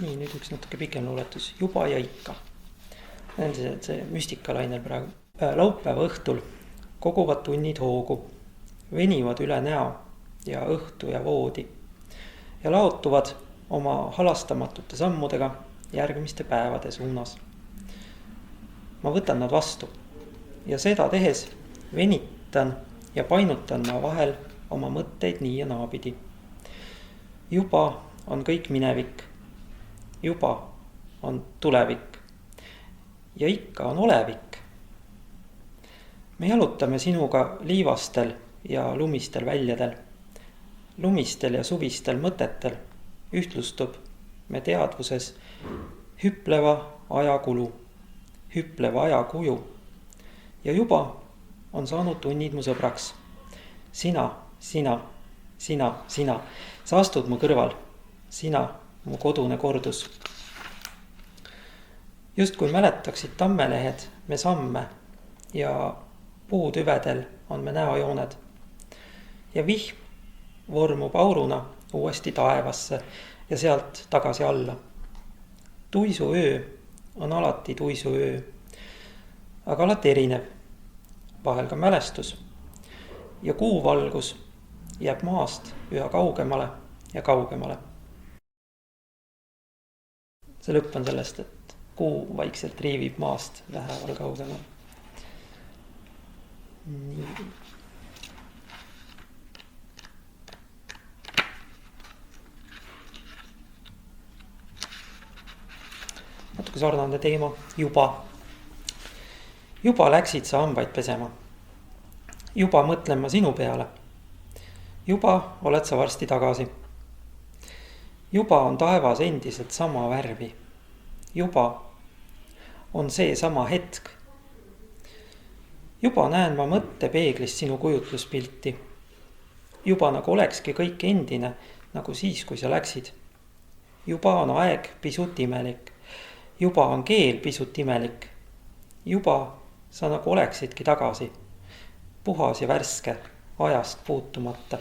Nii, nüüd üks natuke pikem luuletus, juba ja ikka. On see müstikalainel praegu. Laupäeva õhtul koguvad tunnid hoogu, venivad üle näo ja õhtu ja voodi ja laotuvad oma halastamatute sammudega järgmiste päevade suunas. Ma võtan nad vastu ja seda tehes venitan ja painutan ma vahel oma mõtteid nii ja naapidi. Juba on kõik minevik, juba on tulevik ja ikka on olevik. Me jalutame sinuga liivastel ja lumistel väljadel. Lumistel ja suvistel mõtetel ühtlustub me teadvuses hüpleva aja kulu, hüpleva aja kuju. Ja juba on saanud tunnid mu sõbraks. Sina, sina, sina, sina, sa astud mu kõrval, sina, mu kodune kordus. Just kui mäletaksid tammelehed me samme ja puutüvedel on me näojooned. Ja vihm vormub auruna uuesti taevasse ja sealt tagasi alla. Tuisuöö on alati tuisuöö, aga alati erinev, vahel ka mälestus. Ja kuuvalgus jääb maast üha kaugemale ja kaugemale. See lõpp on sellest, et kuu vaikselt riivib maast väheval kaugemale. Nii. Natuke sarnane teema, juba. Juba läksid sa hambaid pesema. Juba mõtlen ma sinu peale. Juba oled sa varsti tagasi. Juba on taevas endiselt sama värvi. Juba on see sama hetk. Juba näen ma mõtte peeglist sinu kujutluspilti. Juba nagu olekski kõik endine, nagu siis, kui sa läksid. Juba on aeg pisut imelik. Juba on keel pisut imelik. Juba sa nagu oleksidki tagasi. Puhas ja värske, ajast puutumata.